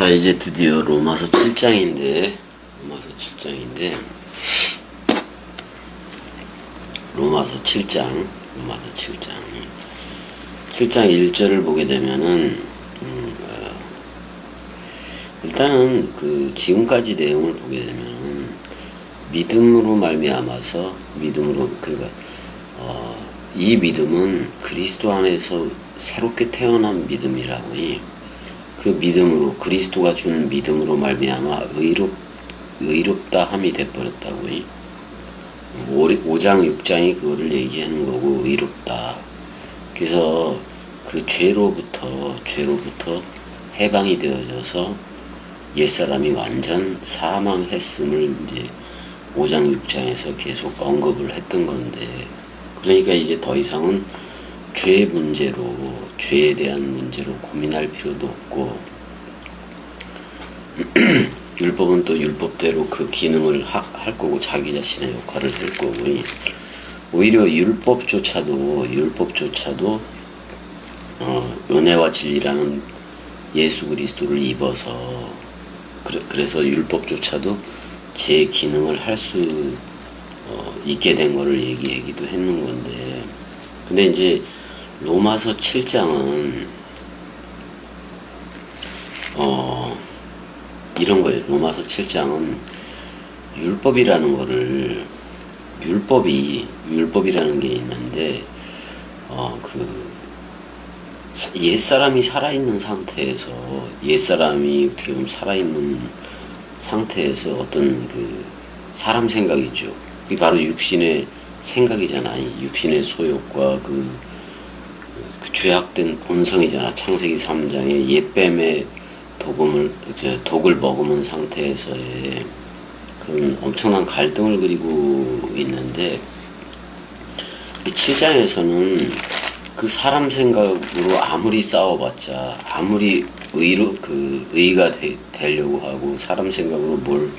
자, 이제 드디어 로마서 7장인데, 로마서 7장, 7장 1절을 보게 되면은, 일단은 그 지금까지 내용을 보게 되면은, 믿음으로 말미암아서, 그러니까, 이 믿음은 그리스도 안에서 새롭게 태어난 믿음이라고, 그 믿음으로, 그리스도가 준 믿음으로 말미암아 의롭다 함이 돼버렸다고. 5장 6장이 그거를 얘기하는 거고, 의롭다. 그래서 그 죄로부터 해방이 되어져서 옛사람이 완전 사망했음을 이제 5장 6장에서 계속 언급을 했던 건데, 그러니까 이제 더 이상은 죄의 문제로, 죄에 대한 문제로 고민할 필요도 없고, 율법은 또 율법대로 그 기능을 할 거고, 자기 자신의 역할을 할 거고, 오히려 율법조차도 은혜와 진리라는 예수 그리스도를 입어서, 그래서 율법조차도 제 기능을 할 수 있게 된 거를 얘기하기도 했는 건데, 근데 이제 로마서 7장은 이런 거예요. 로마서 7장은 율법이라는 거를, 율법이라는 게 있는데, 옛사람이 살아있는 상태에서, 옛사람이 어떻게 보면 살아있는 상태에서 어떤 그 사람 생각이죠. 그게 바로 육신의 생각이잖아. 육신의 소욕과 그 죄악된 본성이잖아. 창세기 3장에 옛뱀의 독을 머금은 상태에서의 그런 엄청난 갈등을 그리고 있는데, 이 7장에서는 그 사람 생각으로 아무리 싸워봤자, 아무리 의가 되려고 하고, 사람 생각으로 뭘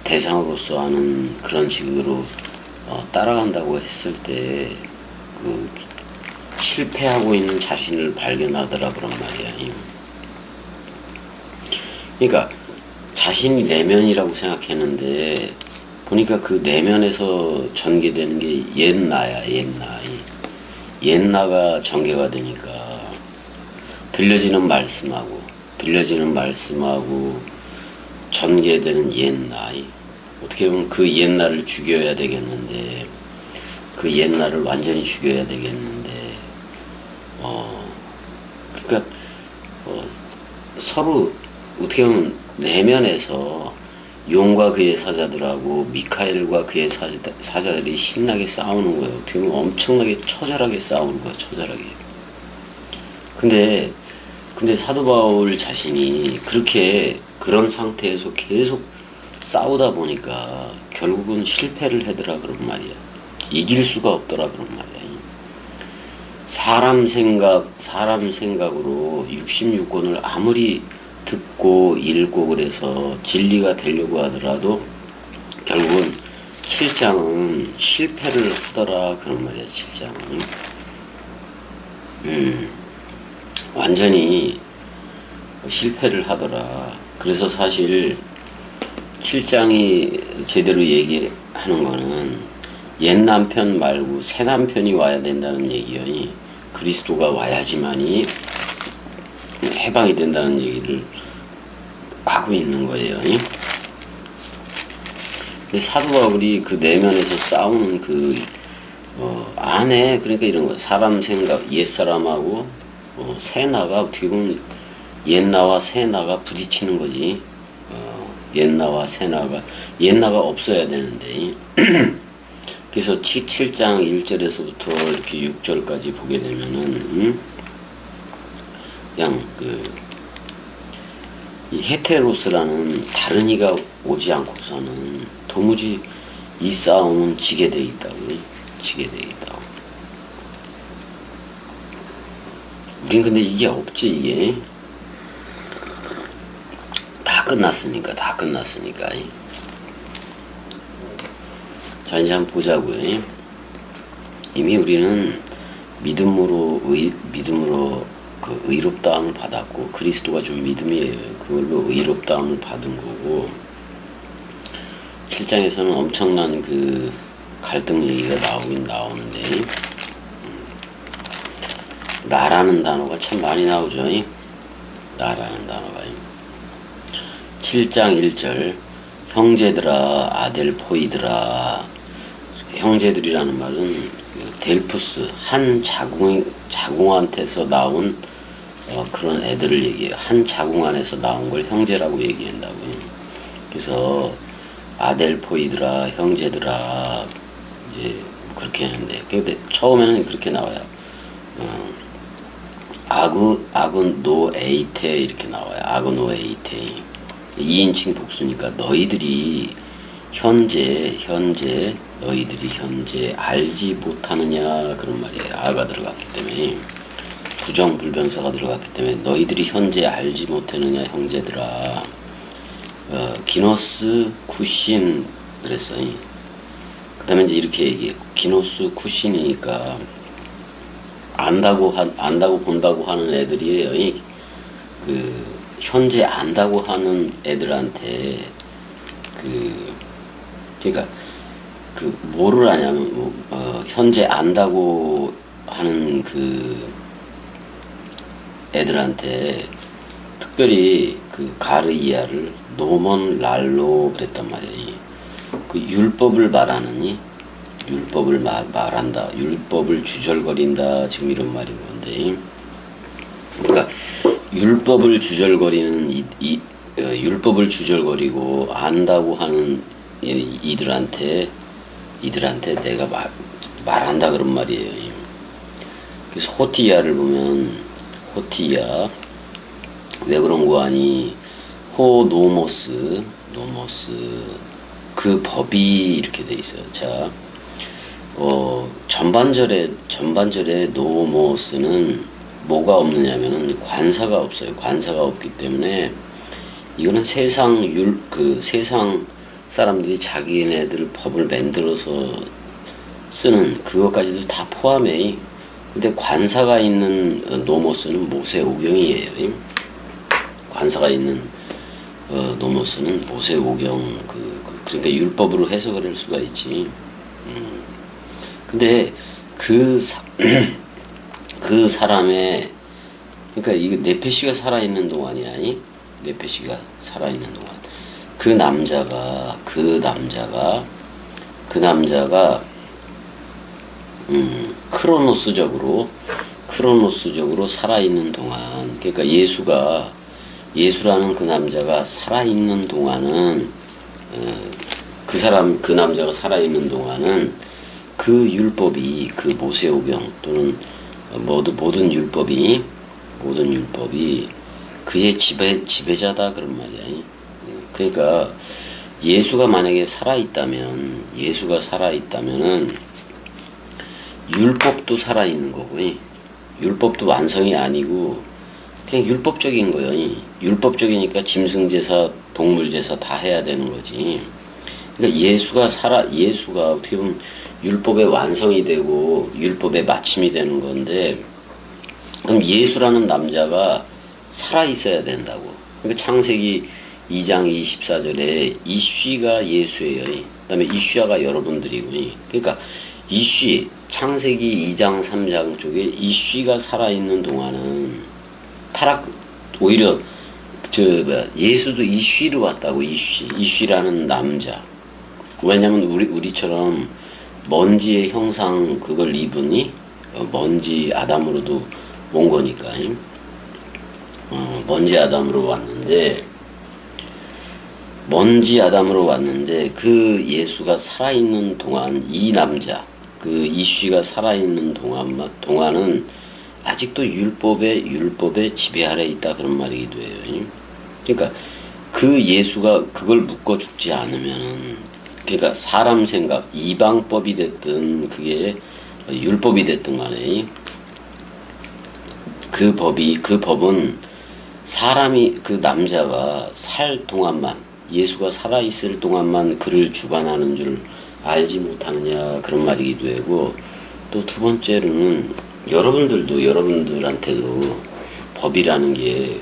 대상으로서 하는 그런 식으로 따라간다고 했을 때, 그 실패하고 있는 자신을 발견하더라, 그런 말이야. 그러니까 자신이 내면이라고 생각했는데, 보니까 그 내면에서 전개되는 게 옛나야. 옛나가 전개가 되니까 들려지는 말씀하고 전개되는 옛나, 어떻게 보면 그 옛날을 죽여야 되겠는데, 그 옛날을 완전히 죽여야 되겠는데, 그러니까 서로 어떻게 보면 내면에서 용과 그의 사자들하고 미카엘과 그의 사자들이 신나게 싸우는 거예요. 어떻게 보면 엄청나게 처절하게 싸우는 거야, 처절하게. 근데 사도 바울 자신이 그런 상태에서 계속 싸우다 보니까 결국은 실패를 하더라, 그런 말이야. 이길 수가 없더라, 그런 말이야. 사람 생각으로 66권을 아무리 듣고 읽고 그래서 진리가 되려고 하더라도 결국은 7장은 실패를 하더라, 그런 말이야. 7장은 완전히 실패를 하더라. 그래서 사실 7장이 제대로 얘기하는 거는 옛 남편 말고 새 남편이 와야 된다는 얘기요. 그리스도가 와야지만이 해방이 된다는 얘기를 하고 있는 거예요. 근데 사도 바울이 그 내면에서 싸우는 안에, 그러니까 이런 거, 사람 생각, 옛사람하고 새 나가, 어떻게 보면 옛나와 새 나가 부딪히는 거지. 옛나와 새 나가 없어야 되는데. 그래서 7장 1절에서부터 이렇게 6절까지 보게 되면은, 그냥 이 헤테로스라는 다른 이가 오지 않고서는 도무지 이 싸움은 지게 돼 있다고. 우린 근데 이게 없지, 이게. 다 끝났으니까. 자, 이제 한번 보자고요. 이미 우리는 믿음으로 그 의롭다함을 받았고, 그리스도가 준 믿음이에요. 그걸로 의롭다함을 받은 거고, 7장에서는 엄청난 그 갈등 얘기가 나오긴 나오는데, 나라는 단어가 참 많이 나오죠. 나라는 단어가. 7장 1절, 형제들아, 아델포이들아. 형제들이라는 말은 델푸스, 한 자궁한테서 나온 그런 애들을 얘기해요. 한 자궁 안에서 나온 걸 형제라고 얘기한다고요. 그래서 아델포이드라, 형제들아, 이제 그렇게 하는데, 근데 처음에는 그렇게 나와요. 아그노에이테 이렇게 나와요. 아그노에이테. 2인칭 복수니까 너희들이 현재 너희들이 현재 알지 못하느냐 그런 말이에요. 아가 들어갔기 때문에, 부정불변사가 들어갔기 때문에 너희들이 현재 알지 못하느냐 형제들아. 기노스 쿠신 그랬어요. 그 다음에 이제 이렇게 얘기해요. 기노스 쿠신이니까 안다고 본다고 하는 애들이에요. 그 현재 안다고 하는 애들한테 그러니까 그 뭐를 아냐면 현재 안다고 하는 그 애들한테 특별히 그 가르이아를 노먼 랄로 그랬단 말이에요. 그 율법을 말하느니 율법을 말한다, 율법을 주절거린다, 지금 이런 말인 건데, 그러니까 율법을 주절거리는 율법을 주절거리고 안다고 하는 이들한테 내가 말한다 그런 말이에요. 그래서 호티야를 보면 호티야 왜 그런 거 아니? 노모스 그 법이 이렇게 돼 있어요. 자, 전반절에 노모스는 뭐가 없느냐면은 관사가 없어요. 관사가 없기 때문에 이거는 세상 사람들이 자기네들 법을 만들어서 쓰는 그것까지도 다 포함해. 근데 관사가 있는 노모스는 모세오경이에요. 관사가 있는 노모스는 모세오경 그러니까 율법으로 해석을 할 수가 있지. 근데 그 사람의 그러니까 이거 네페시가 살아있는 동안이 아니? 네페시가 살아있는 동안 그 남자가 크로노스적으로 살아있는 동안, 그러니까 예수라는 그 남자가 살아있는 동안은 그 남자가 살아있는 동안은 그 율법이 그 모세오경 또는 모든 율법이 그의 지배자다 그런 말이야. 그러니까 예수가 만약에 살아있다면은 율법도 살아있는 거고, 율법도 완성이 아니고 그냥 율법적인 거예요. 율법적이니까 짐승제사, 동물제사 다 해야 되는 거지. 그러니까 예수가 어떻게 보면 율법의 완성이 되고 율법의 마침이 되는 건데, 그럼 예수라는 남자가 살아 있어야 된다고. 그러니까 창세기 2장 24절에 이쉬가 예수예요. 그다음에 이쉬아가 여러분들이고. 그러니까 창세기 2장 3장 쪽에 이쉬가 살아 있는 동안은 오히려 예수도 이쉬로 왔다고. 이쉬라는 남자. 왜냐면 우리처럼 먼지의 형상 그걸 입으니 먼지 아담으로도 온 거니까. 먼지 아담으로 왔는데 그 예수가 살아있는 동안 이 남자 그 이쉬가 살아있는 동안은 아직도 율법의 지배 아래 있다 그런 말이기도 해요. 그러니까 그 예수가 그걸 묶어 죽지 않으면은, 그러니까 사람 생각 이방법이 됐든 그게 율법이 됐든 간에 그 법은 그 남자가 살 동안만, 예수가 살아있을 동안만 그를 주관하는 줄 알지 못하느냐 그런 말이기도 하고, 또 두 번째로는 여러분들한테도 법이라는 게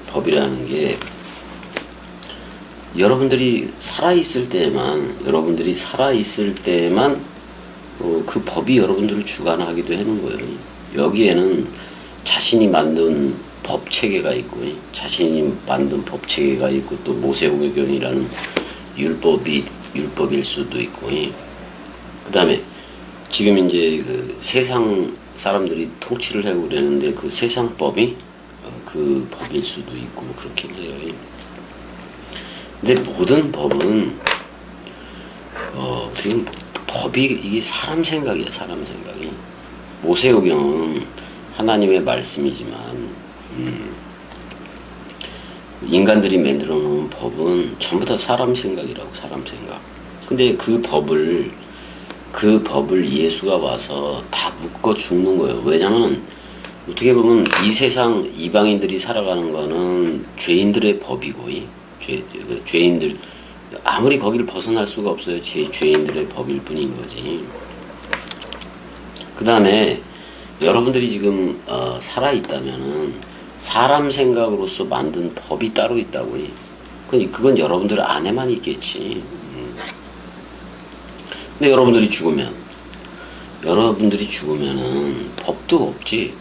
여러분들이 살아있을 때만 그 법이 여러분들을 주관하기도 하는 거예요. 여기에는 자신이 만든 법 체계가 있고, 또 모세오경이라는 율법일 수도 있고, 그 다음에 지금 이제 그 세상 사람들이 통치를 하고 그러는데 그 세상법이 그 법일 수도 있고 그렇긴 해요. 근데 모든 법은 어떻게 법이 이게 사람 생각이야, 사람 생각이. 모세오경은 하나님의 말씀이지만 인간들이 만들어 놓은 법은 전부 다 사람 생각이라고, 사람 생각. 근데 그 법을 예수가 와서 다 묶어 죽는 거예요. 왜냐면 어떻게 보면 이 세상 이방인들이 살아가는 거는 죄인들의 법이고, 죄인들 아무리 거기를 벗어날 수가 없어요. 죄인들의 법일 뿐인 거지. 그 다음에 여러분들이 지금 살아있다면은 사람 생각으로서 만든 법이 따로 있다고. 그건 여러분들 안에만 있겠지. 근데 여러분들이 죽으면은 법도 없지.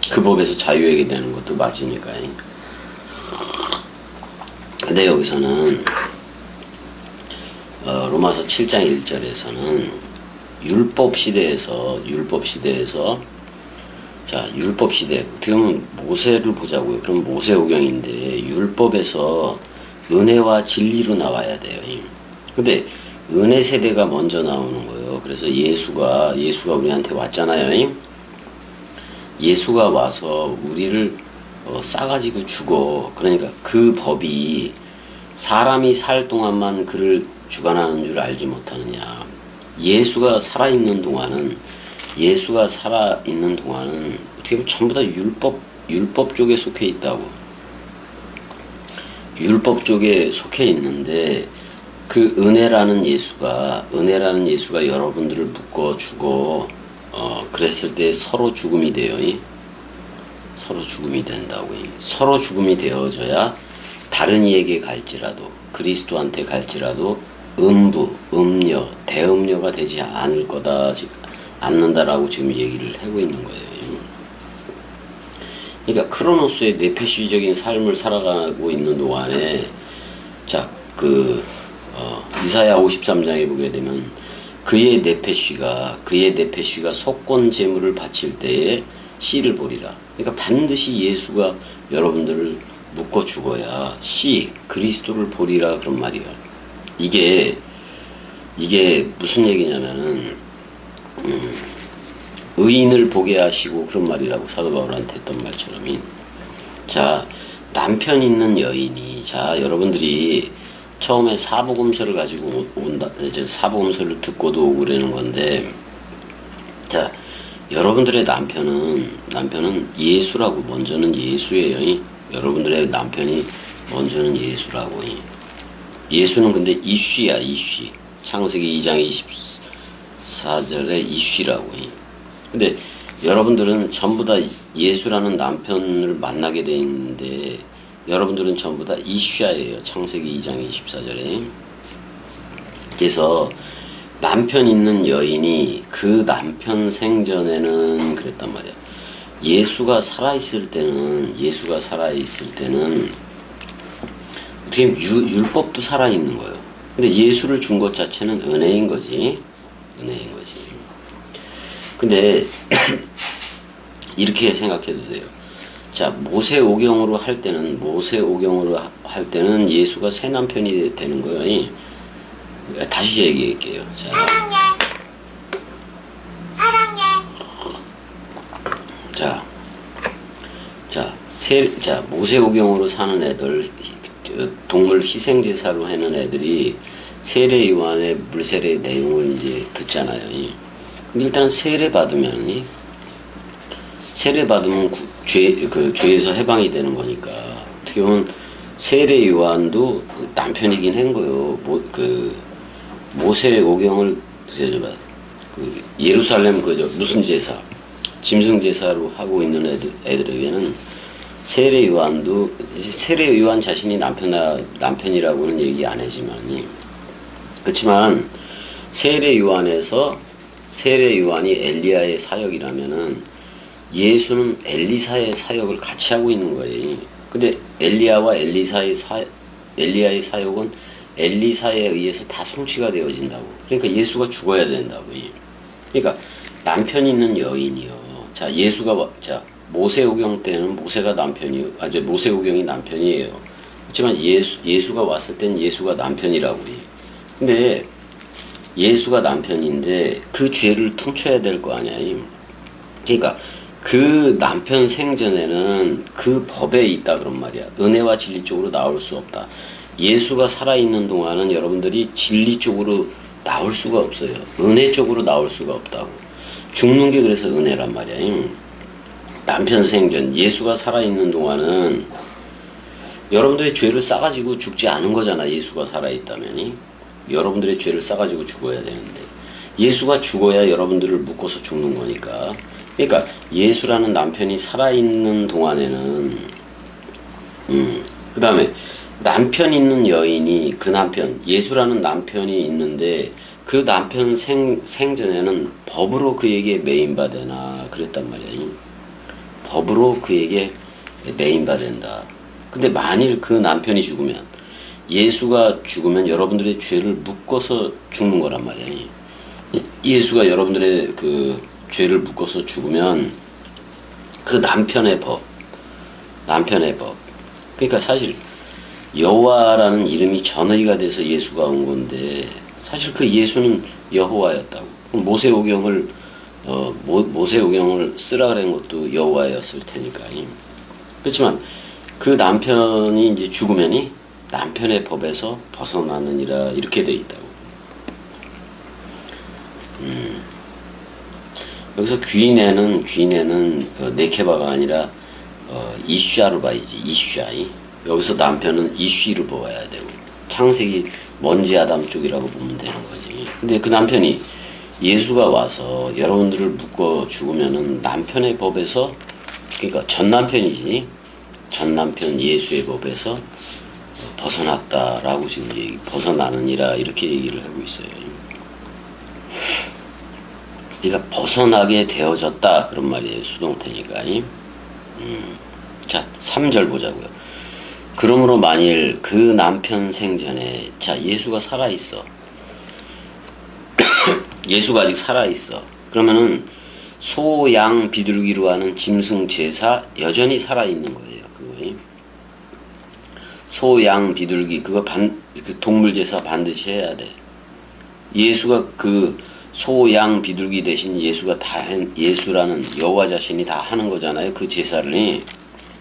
그 법에서 자유하게 되는 것도 맞으니까. 근데 여기서는 로마서 7장 1절에서는 율법 시대에서 자, 율법 시대 어떻게 보면 모세를 보자고요. 그럼 모세오경인데 율법에서 은혜와 진리로 나와야 돼요. 근데 은혜 세대가 먼저 나오는 거예요. 그래서 예수가 우리한테 왔잖아요. 예수가 와서 우리를 싸가지고 죽어. 그러니까 그 법이 사람이 살 동안만 그를 주관하는 줄 알지 못하느냐. 예수가 살아있는 동안은 어떻게 보면 전부 다 율법 쪽에 속해 있다고. 율법 쪽에 속해 있는데 그 은혜라는 예수가 여러분들을 묶어 주고 그랬을 때 서로 죽음이 돼요. 서로 죽음이 된다고. 서로 죽음이 되어져야 다른 이에게 갈지라도, 그리스도한테 갈지라도 음료, 대음료가 되지 않는다라고 지금 얘기를 하고 있는 거예요. 그러니까 크로노스의 네페시적인 삶을 살아가고 있는 동안에, 자, 이사야 53장에 보게 되면 그의 네페시가 속건 제물을 바칠 때에 씨를 보리라. 그러니까 반드시 예수가 여러분들을 묶어 죽어야 그리스도를 보리라 그런 말이야. 이게 무슨 얘기냐면은 의인을 보게 하시고 그런 말이라고 사도 바울한테 했던 말처럼. 자, 남편 있는 여인이, 자, 여러분들이 처음에 사복음서를 가지고 이제 사복음서를 듣고도 오고 그러는 건데, 자, 여러분들의 남편은 예수라고. 먼저는 예수예요. 여러분들의 남편이 먼저는 예수라고. 예수는 근데 이쉬야. 창세기 2장 24절에 이쉬라고. 근데 여러분들은 전부 다 예수라는 남편을 만나게 돼 있는데 여러분들은 전부 다 이쉬야예요. 창세기 2장 24절에. 그래서 남편 있는 여인이 그 남편 생전에는 그랬단 말이야. 예수가 살아있을 때는 어떻게 보면 율법도 살아있는 거예요. 근데 예수를 준 것 자체는 은혜인 거지. 근데 이렇게 생각해도 돼요. 자, 모세오경으로 할 때는 예수가 새 남편이 되는 거예요. 다시 얘기할게요. 자, 모세오경으로 사는 애들, 동물 희생제사로 하는 애들이 세례 요한의 물세례 내용을 이제 듣잖아요. 근데 일단 세례 받으면 죄에서 해방이 되는 거니까, 어떻게 보면 세례 요한도 남편이긴 한 거예요. 모세오경을 예루살렘 무슨 제사, 짐승 제사로 하고 있는 애들에게는 세례 요한도 세례 요한 자신이 남편이라고는 얘기 안 하지만이 그렇지만 세례 요한이 엘리야의 사역이라면은 예수는 엘리사의 사역을 같이 하고 있는 거예요. 근데 엘리야와 엘리야의 사역은 엘리사에 의해서 다 성취가 되어진다고. 그러니까 예수가 죽어야 된다고. 그러니까 남편 있는 여인이요. 자, 모세오경 때는 모세오경이 남편이에요. 그렇지만 예수가 왔을 땐 예수가 남편이라고 해요. 근데 예수가 남편인데 그 죄를 퉁쳐야 될 거 아니야. 그러니까 그 남편 생전에는 그 법에 있다 그런 말이야. 은혜와 진리 쪽으로 나올 수 없다. 예수가 살아있는 동안은 여러분들이 진리 쪽으로 나올 수가 없어요. 은혜 쪽으로 나올 수가 없다고. 죽는 게 그래서 은혜란 말이야. 남편 생전 예수가 살아있는 동안은 여러분들의 죄를 싸가지고 죽지 않은 거잖아. 예수가 살아있다면 여러분들의 죄를 싸가지고 죽어야 되는데 예수가 죽어야 여러분들을 묶어서 죽는 거니까. 그러니까 예수라는 남편이 살아있는 동안에는 그 다음에 남편 있는 여인이 그 남편 예수라는 남편이 있는데 그 남편 생전에는 법으로 그에게 매인받으나 그랬단 말이야. 법으로 그에게 매인받는다. 근데 만일 그 남편이 죽으면 예수가 죽으면 여러분들의 죄를 묶어서 죽는 거란 말이야. 예수가 여러분들의 그 죄를 묶어서 죽으면 그 남편의 법. 그러니까 사실 여호와라는 이름이 전의가 돼서 예수가 온 건데 사실 그 예수는 여호와였다고. 모세오경을 쓰라 그런 것도 여호와였을 테니까. 그렇지만 그 남편이 이제 죽으면이 남편의 법에서 벗어나느니라 이렇게 돼 있다고. 여기서 귀인에는 네케바가 아니라 이슈아로 봐야지. 이슈아. 여기서 남편은 이슈를 보아야 되고 창세기 먼지 아담 쪽이라고 보면 되는 거지. 근데 그 남편이 예수가 와서 여러분들을 묶어 죽으면은 남편의 법에서 그러니까 전 남편이지. 전 남편 예수의 법에서 벗어났다라고 지금 벗어나느니라 이렇게 얘기를 하고 있어요. 그러니까 벗어나게 되어졌다 그런 말이에요. 수동태니까. 자, 3절 보자고요. 그러므로 만일 그 남편 생전에 자 예수가 살아있어. 예수가 아직 살아있어. 그러면은 소, 양, 비둘기로 하는 짐승 제사 여전히 살아있는 거예요. 그거. 소, 양, 비둘기 그거 그 동물 제사 반드시 해야 돼. 예수가 그 소, 양, 비둘기 대신 예수가 예수라는 여호와 자신이 다 하는 거잖아요. 그 제사를.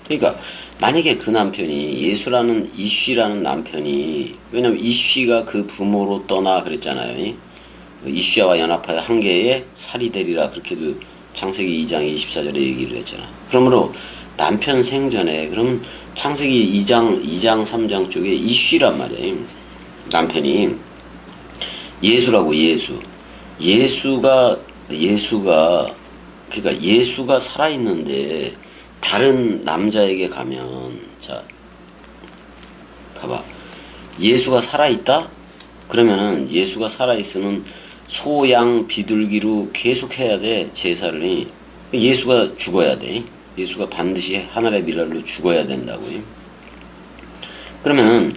그러니까 만약에 그 남편이 예수라는 이쉬라는 남편이 왜냐면 이쉬가 그 부모로 떠나 그랬잖아요. 이쉬와 연합하여 한 개의 살이 되리라 그렇게 그 창세기 2장 24절에 얘기를 했잖아. 그러므로 남편 생전에 그럼 창세기 2장 3장 쪽에 이쉬란 말이에요. 남편이 예수라고 예수가 그러니까 예수가 살아있는데 다른 남자에게 가면 자 봐봐 예수가 살아있다? 그러면은 예수가 살아있으면 소, 양, 비둘기로 계속 해야 돼 제사를. 예수가 죽어야 돼. 예수가 반드시 하늘의 미랄로 죽어야 된다고요. 그러면은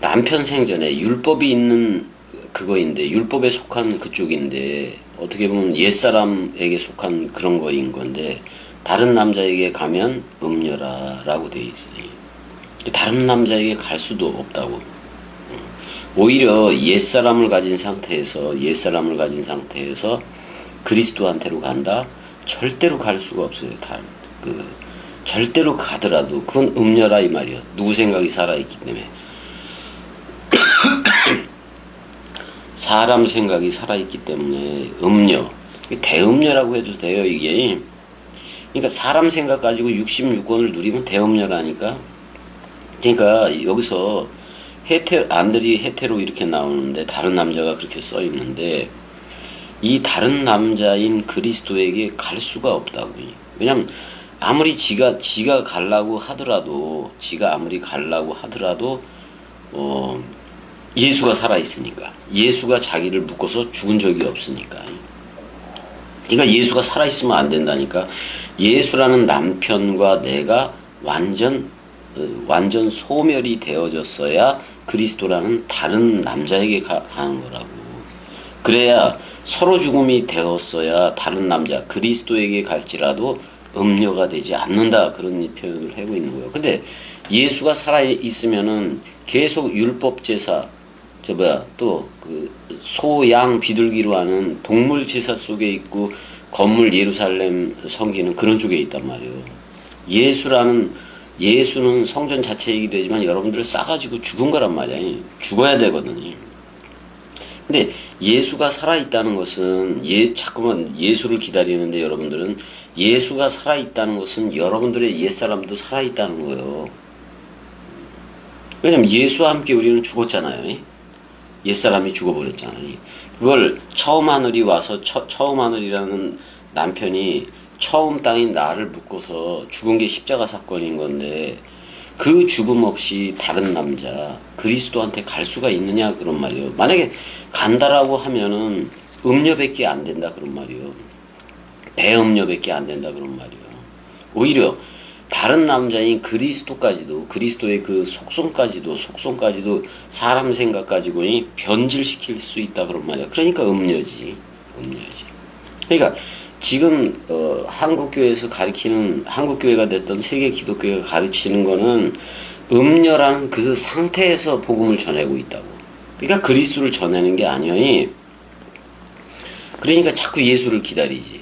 남편 생전에 율법이 있는 그거인데 율법에 속한 그쪽인데 어떻게 보면 옛사람에게 속한 그런 거인 건데 다른 남자에게 가면 음녀라라고 돼 있어요. 다른 남자에게 갈 수도 없다고. 오히려 옛사람을 가진 상태에서 그리스도한테로 간다? 절대로 갈 수가 없어요. 절대로 가더라도 그건 음녀라 이 말이야. 누구 생각이 살아있기 때문에. 사람 생각이 살아있기 때문에 음녀. 대음녀라고 해도 돼요, 이게. 그러니까 사람 생각 가지고 66권을 누리면 대음녀라니까. 그러니까 여기서 안들이 헤테로 이렇게 나오는데 다른 남자가 그렇게 써 있는데 이 다른 남자인 그리스도에게 갈 수가 없다고. 왜냐면 아무리 지가 가려고 하더라도, 지가 아무리 가려고 하더라도, 예수가 살아있으니까. 예수가 자기를 묶어서 죽은 적이 없으니까. 그러니까 예수가 살아있으면 안 된다니까. 예수라는 남편과 내가 완전 소멸이 되어졌어야 그리스도라는 다른 남자에게 가는 거라고. 그래야 서로 죽음이 되었어야 다른 남자 그리스도에게 갈지라도 음녀가 되지 않는다, 그런 표현을 하고 있는 거예요. 근데 예수가 살아 있으면은 계속 율법 제사, 또 그 소, 양, 비둘기로 하는 동물 제사 속에 있고 건물 예루살렘 성기는 그런 쪽에 있단 말이에요. 예수는 성전 자체이기도 하지만 여러분들 싸가지고 죽은 거란 말이야. 죽어야 되거든요. 근데 예수가 살아있다는 것은, 자꾸만 예수를 기다리는데 여러분들은 예수가 살아있다는 것은 여러분들의 옛사람도 살아있다는 거예요. 왜냐면 예수와 함께 우리는 죽었잖아요. 옛사람이 죽어버렸잖아요. 그걸 처음 하늘이 와서, 처음 하늘이라는 남편이 처음 땅인 나를 묶어서 죽은 게 십자가 사건인 건데, 그 죽음 없이 다른 남자 그리스도한테 갈 수가 있느냐, 그런 말이에요. 만약에 간다라고 하면은 음녀밖에 안 된다, 그런 말이에요. 대음녀밖에 안 된다, 그런 말이에요. 오히려 다른 남자인 그리스도까지도, 그리스도의 그 속성까지도 사람 생각 가지고 변질시킬 수 있다, 그런 말이야. 그러니까 음녀지. 그러니까 지금 한국교회에서 가르치는, 한국교회가 됐던 세계 기독교회가 가르치는 거는 음녀라는 그 상태에서 복음을 전하고 있다고. 그러니까 그리스도를 전하는 게 아니니. 그러니까 자꾸 예수를 기다리지.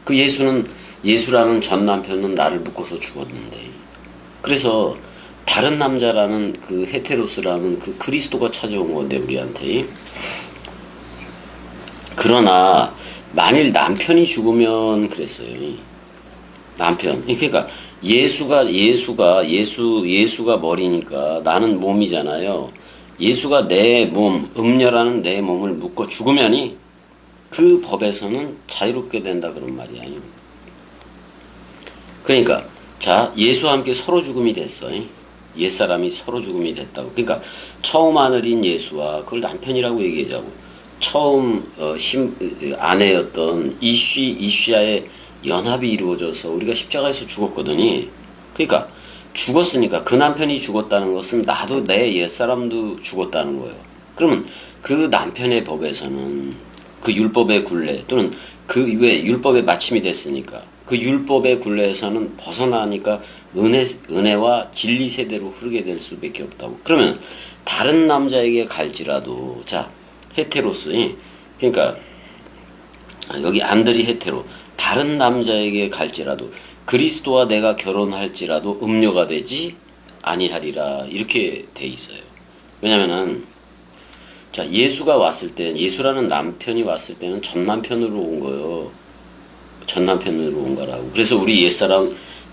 그 예수라는 전 남편은 나를 묶어서 죽었는데, 그래서 다른 남자라는 그 헤테로스라는 그 그리스도가 찾아온 건데 우리한테. 그러나 만일 남편이 죽으면 그랬어요. 남편. 그러니까 예수가 머리니까 나는 몸이잖아요. 예수가 내 몸, 음녀라는 내 몸을 묶어 죽으면이 그 법에서는 자유롭게 된다, 그런 말이야. 그러니까 자, 예수와 함께 서로 죽음이 됐어. 옛사람이 서로 죽음이 됐다고. 그러니까 처음 하늘인 예수와, 그걸 남편이라고 얘기하자고, 처음 아내였던 이슈야의 연합이 이루어져서 우리가 십자가에서 죽었거든요. 그러니까 죽었으니까, 그 남편이 죽었다는 것은 나도, 내 옛사람도 죽었다는 거예요. 그러면 그 남편의 법에서는, 그 율법의 굴레, 또는 그 왜 율법의 마침이 됐으니까 그 율법의 굴레에서는 벗어나니까 은혜와 진리 세대로 흐르게 될 수밖에 없다고. 그러면 다른 남자에게 갈지라도, 자, 헤테로스, 그러니까 여기 안드리 헤테로, 다른 남자에게 갈지라도 그리스도와 내가 결혼할지라도 음녀가 되지 아니하리라, 이렇게 돼 있어요. 왜냐면은, 자, 예수가 왔을 때, 예수라는 남편이 왔을 때는 전 남편으로 온 거예요. 전 남편으로 온 거라고. 그래서 우리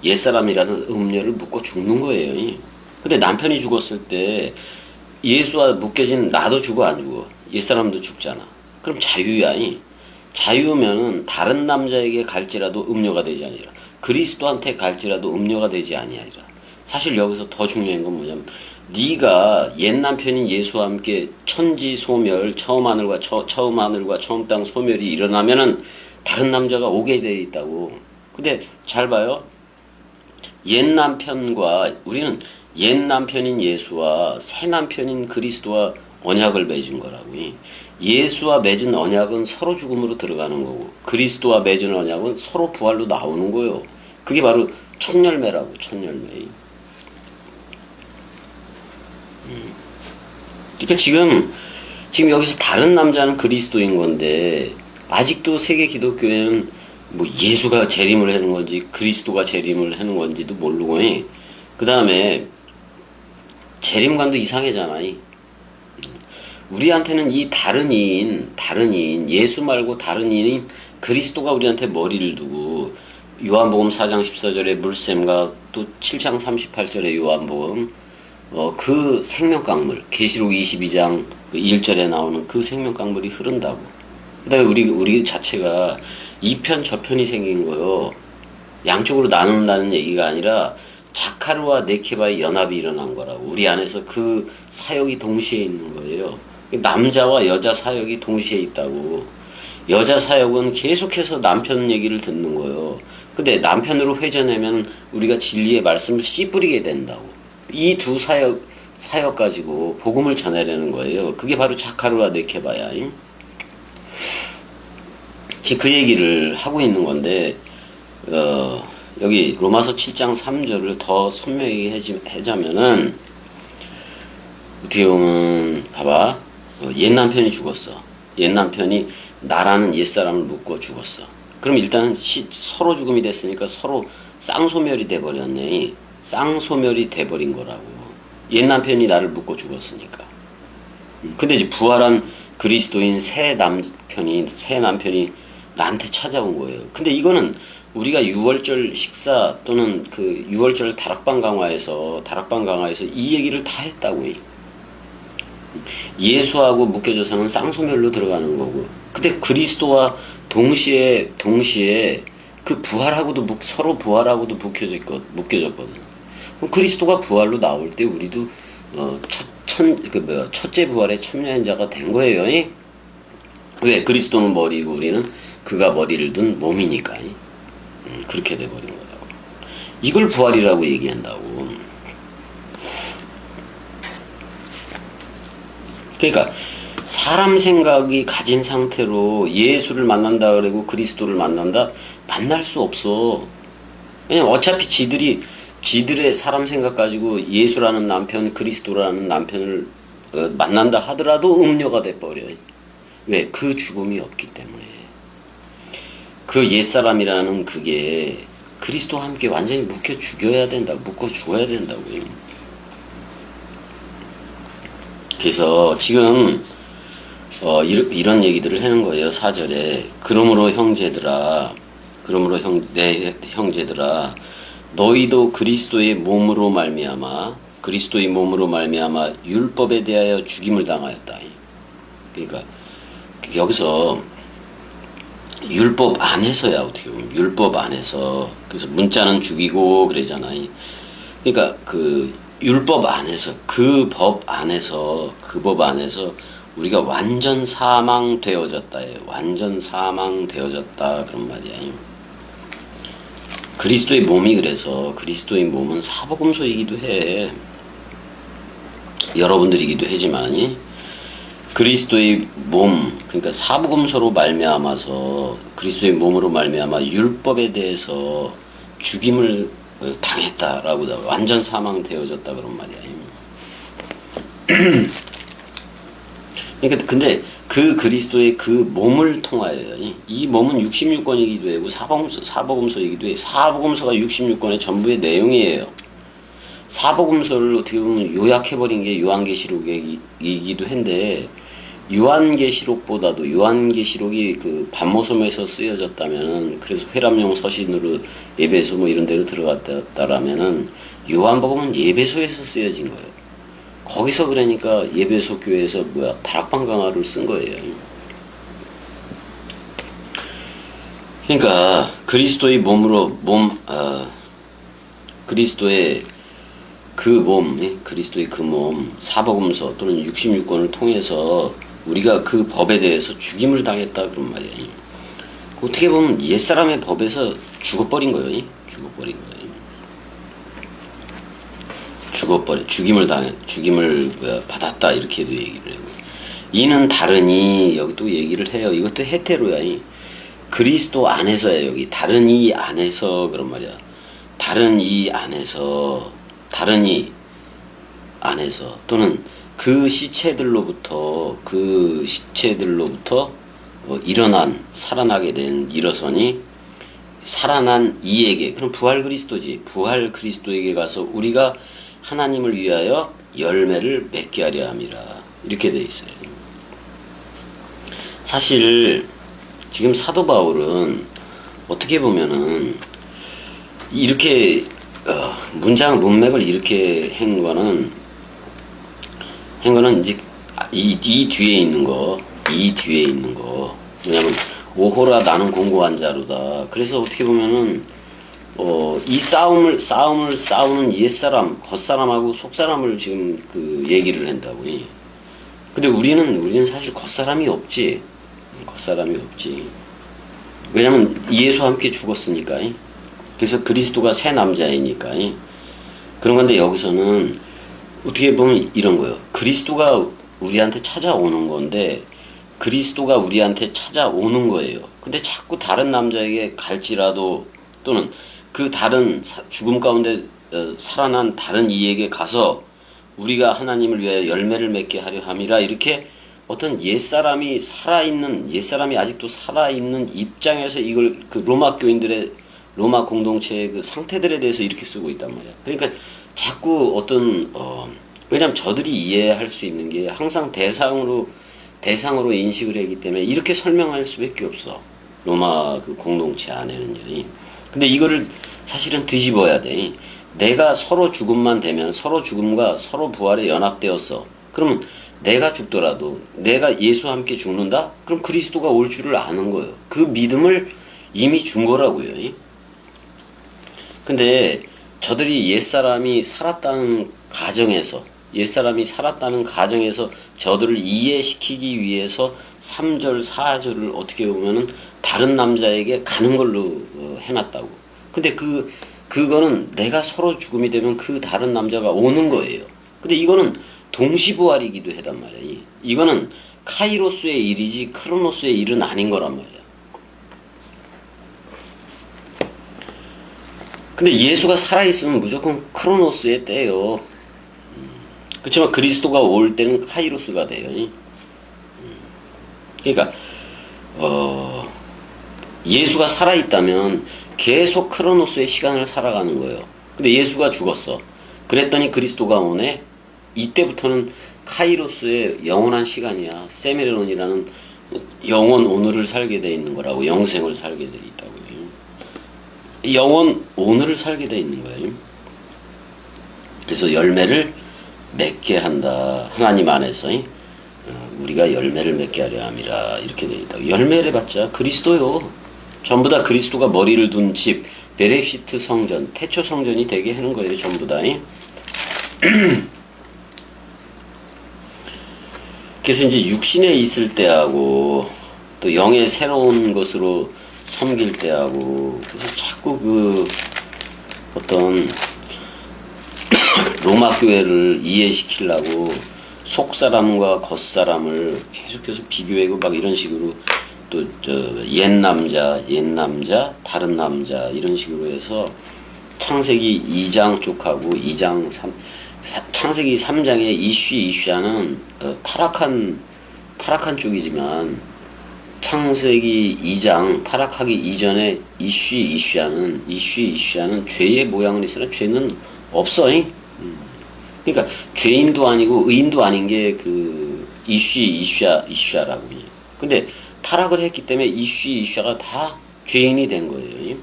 옛사람이라는 음녀를 묶고 죽는 거예요. 근데 남편이 죽었을 때 예수와 묶여진 나도 죽어, 안 죽어? 옛사람도 죽잖아. 그럼 자유야. 자유면은 다른 남자에게 갈지라도 음녀가 되지 아니라, 그리스도한테 갈지라도 음녀가 되지 아니하리라. 사실 여기서 더 중요한 건 뭐냐면, 네가 옛 남편인 예수와 함께 천지 소멸, 처음 하늘과 처음 땅 소멸이 일어나면은 다른 남자가 오게 돼 있다고. 근데 잘 봐요. 우리는 옛 남편인 예수와 새 남편인 그리스도와 언약을 맺은 거라고. 예수와 맺은 언약은 서로 죽음으로 들어가는 거고, 그리스도와 맺은 언약은 서로 부활로 나오는 거예요. 그게 바로 첫 열매라고, 첫 열매. 그러니까 지금 여기서 다른 남자는 그리스도인 건데, 아직도 세계 기독교회는 뭐 예수가 재림을 하는 건지 그리스도가 재림을 하는 건지도 모르고, 그 다음에 재림관도 이상하잖아. 우리한테는 이 다른 이인, 예수 말고 다른 이인 그리스도가 우리한테 머리를 두고, 요한복음 4장 14절의 물샘과 또 7장 38절의 요한복음, 그 생명강물, 계시록 22장 1절에 나오는 그 생명강물이 흐른다고. 그 다음에 우리 자체가 이편 저편이 생긴 거요. 양쪽으로 나눈다는 얘기가 아니라 자카르와 네케바의 연합이 일어난 거라고. 우리 안에서 그 사역이 동시에 있는 거예요. 남자와 여자 사역이 동시에 있다고. 여자 사역은 계속해서 남편 얘기를 듣는 거예요. 근데 남편으로 회전하면 우리가 진리의 말씀을 씨뿌리게 된다고. 이 두 사역 가지고 복음을 전하려는 거예요. 그게 바로 자카르와 네케바야. 지금 그 얘기를 하고 있는 건데, 여기 로마서 7장 3절을 더 선명하게 하자면은, 어떻게 보면, 봐봐. 옛 남편이 죽었어. 옛 남편이 나라는 옛사람을 묶고 죽었어. 그럼 일단은 서로 죽음이 됐으니까 서로 쌍소멸이 돼버렸네. 쌍소멸이 돼버린 거라고. 옛 남편이 나를 묶고 죽었으니까. 근데 이제 부활한 그리스도인 새 남편이 나한테 찾아온 거예요. 근데 이거는 우리가 6월절 식사 또는 그 6월절 다락방 강화에서 이 얘기를 다 했다고. 예수하고 묶여져서는 쌍소멸로 들어가는 거고. 근데 그리스도와 동시에 그 부활하고도 서로 부활하고도 묶여졌거든. 그럼 그리스도가 부활로 나올 때 우리도 첫째 부활에 참여한 자가 된 거예요. 왜? 그리스도는 머리고 우리는 그가 머리를 둔 몸이니까. 그렇게 돼버린 거라고. 이걸 부활이라고 얘기한다고. 그러니까 사람 생각이 가진 상태로 예수를 만난다 그러고 그리스도를 만날 수 없어. 왜냐면 어차피 지들의 사람 생각 가지고 예수라는 남편, 그리스도라는 남편을 만난다 하더라도 음료가 돼버려. 왜? 그 죽음이 없기 때문에. 그 옛사람이라는 그게 그리스도와 함께 완전히 묶어 죽어야 된다고. 그래서 지금 이런 얘기들을 하는 거예요. 4절에 그러므로 내 형제들아 너희도 그리스도의 몸으로 말미암아 율법에 대하여 죽임을 당하였다. 그러니까 여기서 율법 안에서야. 어떻게 보면 율법 안에서. 그래서 문자는 죽이고 그러잖아요. 그러니까 그 율법 안에서, 그 법 안에서 우리가 완전 사망되어졌다. 완전 사망되어졌다. 그런 말이야. 그리스도의 몸이 그래서 그리스도의 몸은 사복음서이기도 해. 여러분들이기도 하지만 그리스도의 몸, 그러니까 사복음서로 말미암아서 그리스도의 몸으로 말미암아 율법에 대해서 죽임을 당했다라고 완전 사망되어졌다 그런 말이야. 그러니까 근데 그 그리스도의 그 몸을 통하여 이 몸은 66권이기도 하고 사복음서이기도 해. 사복음서가 66권의 전부의 내용이에요. 사복음서를 어떻게 보면 요약해버린 게 요한계시록이기도 한데 요한계시록이 그 반모섬에서 쓰여졌다면은 그래서 회람용 서신으로 예배소 뭐 이런 데로 들어갔다라면은 요한복음은 예배소에서 쓰여진 거예요. 거기서 그러니까 예배소 교회에서 다락방 강화를 쓴 거예요. 그러니까 그리스도의 그리스도의 그 몸, 사복음서 또는 66권을 통해서 우리가 그 법에 대해서 죽임을 당했다 그런 말이에요. 어떻게 보면 옛사람의 법에서 죽어버린 거예요. 죽임을 받았다 이렇게도 얘기를 하고. 이는 다르니 여기 또 얘기를 해요. 이것도 헤테로야. 그리스도 안에서야. 여기 다른 이 안에서 그런 말이야. 다른 이 안에서 또는 그 시체들로부터 살아나게 된 일어서니 살아난 이에게, 그럼 부활 그리스도에게 가서 우리가 하나님을 위하여 열매를 맺게 하려 함이라. 이렇게 돼 있어요. 사실 지금 사도 바울은 어떻게 보면은 이렇게 문맥을 이렇게 한 거는 이제 이 뒤에 있는 거. 왜냐면 오호라 나는 공고한 자로다. 그래서 어떻게 보면은 이 싸움을 싸우는 옛사람, 겉사람하고 속사람을 지금 그 얘기를 한다고. 근데 우리는 사실 겉사람이 없지. 겉사람이 없지. 왜냐면 예수와 함께 죽었으니까. 그래서 그리스도가 새 남자이니까. 그런 건데 여기서는 어떻게 보면 이런 거예요. 그리스도가 우리한테 찾아오는 건데 그리스도가 우리한테 찾아오는 거예요. 근데 자꾸 다른 남자에게 갈지라도 또는 그 다른 죽음 가운데 살아난 다른 이에게 가서 우리가 하나님을 위하여 열매를 맺게 하려 함이라 이렇게 어떤 옛사람이 아직도 살아있는 입장에서 이걸 그 로마 교인들의 로마 공동체의 그 상태들에 대해서 이렇게 쓰고 있단 말이야. 그러니까 자꾸 어떤 왜냐면 저들이 이해할 수 있는 게 항상 대상으로 인식을 하기 때문에 이렇게 설명할 수밖에 없어. 로마 그 공동체 안에는요. 근데 이거를 사실은 뒤집어야 돼. 내가 서로 죽음만 되면 서로 죽음과 서로 부활에 연합되었어. 그러면 내가 죽더라도 내가 예수와 함께 죽는다? 그럼 그리스도가 올 줄을 아는 거예요. 그 믿음을 이미 준 거라고요. 근데 저들이 옛사람이 살았다는 가정에서 저들을 이해시키기 위해서 3절, 4절을 어떻게 보면은 다른 남자에게 가는 걸로 해놨다고. 근데 그거는 내가 서로 죽음이 되면 그 다른 남자가 오는 거예요. 근데 이거는 동시부활이기도 하단 말이야. 이거는 카이로스의 일이지 크로노스의 일은 아닌 거란 말이야. 근데 예수가 살아있으면 무조건 크로노스의 때요. 그렇지만 그리스도가 올 때는 카이로스가 돼요. 그러니까 예수가 살아있다면 계속 크로노스의 시간을 살아가는 거예요. 근데 예수가 죽었어. 그랬더니 그리스도가 오네. 이때부터는 카이로스의 영원한 시간이야. 세메론이라는 영원 오늘을 살게 돼 있는 거라고. 영생을 살게 돼 있다고요. 영원 오늘을 살게 돼 있는 거예요. 그래서 열매를 맺게 한다. 하나님 안에서 우리가 열매를 맺게 하려 함이라 이렇게 돼 있다. 열매를 받자. 그리스도요. 전부 다 그리스도가 머리를 둔 집, 베레시트 성전, 태초 성전이 되게 하는 거예요. 전부 다. 그래서 이제 육신에 있을 때하고 또 영의 새로운 것으로 섬길 때하고 그래서 자꾸 그 어떤 로마 교회를 이해시키려고 속사람과 겉사람을 계속해서 비교하고 막 이런 식으로 또 옛 남자, 다른 남자 이런 식으로 해서 창세기 2장 쪽하고 2장 3 창세기 3장의 이슈아는 타락한 쪽이지만 창세기 2장 타락하기 이전에 이슈아는 죄의 모양은 있으나 죄는 없어. 그러니까 죄인도 아니고 의인도 아닌 게 그 이슈아라고. 근데 타락을 했기 때문에 이슈아가 다 죄인이 된 거예요.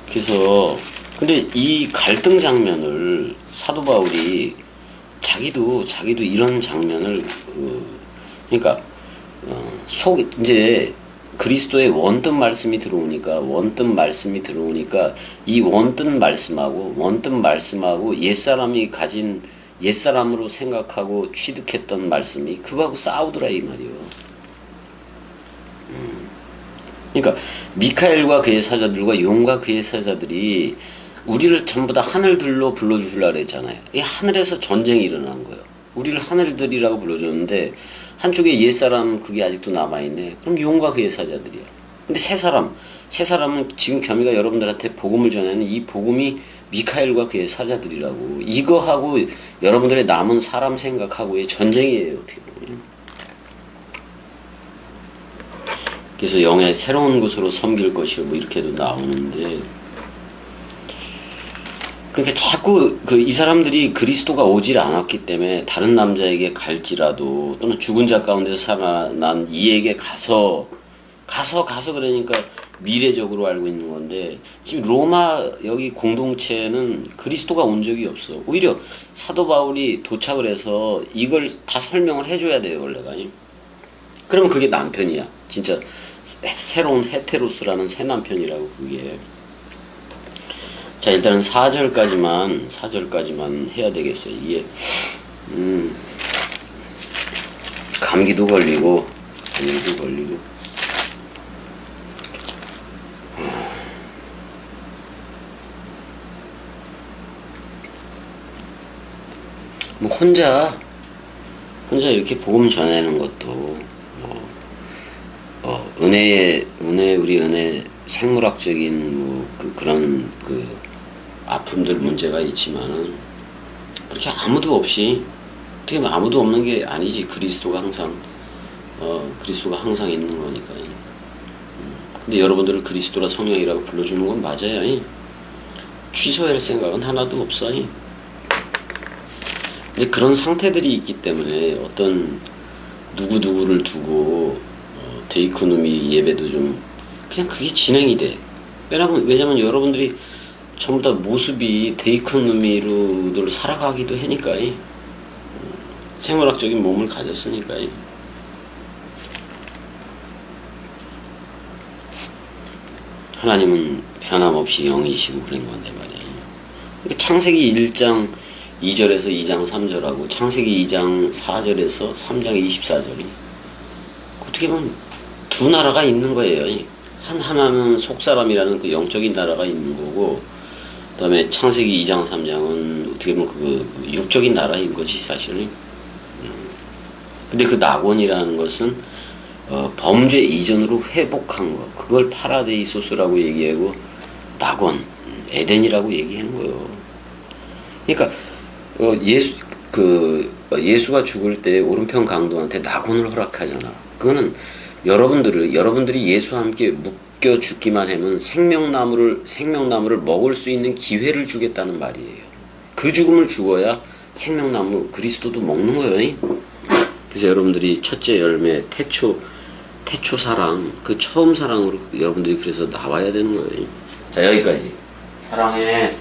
그래서 근데 이 갈등 장면을 사도 바울이 자기도 이런 장면을 그러니까 이제 그리스도의 원뜻 말씀이 들어오니까 이 원뜻 말씀하고 옛사람으로 생각하고 취득했던 말씀이 그거하고 싸우더라 이 말이요. 그러니까 미카엘과 그의 사자들과 용과 그의 사자들이 우리를 전부 다 하늘들로 불러주려고 그랬잖아요. 이 하늘에서 전쟁이 일어난 거예요. 우리를 하늘들이라고 불러줬는데 한쪽에 옛사람 그게 아직도 남아있네. 그럼 용과 그의 사자들이야. 근데 새 사람은 지금 겸이가 여러분들한테 복음을 전하는 이 복음이 미카엘과 그의 사자들이라고. 이거하고 여러분들의 남은 사람 생각하고의 전쟁이에요. 어떻게 보면. 그래서 영의 새로운 곳으로 섬길 것이요 뭐 이렇게도 나오는데 그러니까 자꾸 이 사람들이 그리스도가 오질 않았기 때문에 다른 남자에게 갈지라도 또는 죽은 자 가운데서 살아난 이에게 가서 그러니까 미래적으로 알고 있는 건데 지금 로마 여기 공동체는 그리스도가 온 적이 없어. 오히려 사도 바울이 도착을 해서 이걸 다 설명을 해줘야 돼요 원래가. 그러면 그게 남편이야. 진짜 새로운 헤테로스라는 새 남편이라고 그게. 자, 일단은 4절까지만 해야 되겠어요. 이게 감기도 걸리고 뭐 혼자 이렇게 복음 전하는 것도 우리 은혜 생물학적인 그런 아픔들 문제가 있지만은 그렇게 아무도 없이 어떻게 보면 아무도 없는 게 아니지. 그리스도가 항상 있는 거니까. 근데 여러분들을 그리스도라 성령이라고 불러주는 건 맞아요. 취소할 생각은 하나도 없어요. 근데 그런 상태들이 있기 때문에 어떤 누구를 두고 데이코노미 예배도 좀 그냥 그게 진행이 돼. 왜냐면 여러분들이 전부 다 모습이 데이코노미로 살아가기도 하니까. 생물학적인 몸을 가졌으니까. 하나님은 변함없이 영이시고 그런 건데 말이에요. 그러니까 창세기 1장 2절에서 2장 3절하고 창세기 2장 4절에서 3장 24절이 어떻게 보면 두 나라가 있는 거예요. 하나는 속사람이라는 그 영적인 나라가 있는 거고, 그 다음에 창세기 2장 3장은 어떻게 보면 그 육적인 나라인 거지 사실은. 근데 그 낙원이라는 것은 범죄 이전으로 회복한 거, 그걸 파라데이소스라고 얘기하고 낙원, 에덴이라고 얘기하는 거예요. 그러니까 예수가 죽을 때 오른편 강도한테 낙원을 허락하잖아. 그거는 여러분들이 예수와 함께 묶여 죽기만 하면 생명나무를 먹을 수 있는 기회를 주겠다는 말이에요. 그 죽음을 죽어야 생명나무 그리스도도 먹는 거예요. 그래서 여러분들이 첫째 열매 태초 사랑, 그 처음 사랑으로 여러분들이 그래서 나와야 되는 거예요. 자, 여기까지. 사랑해.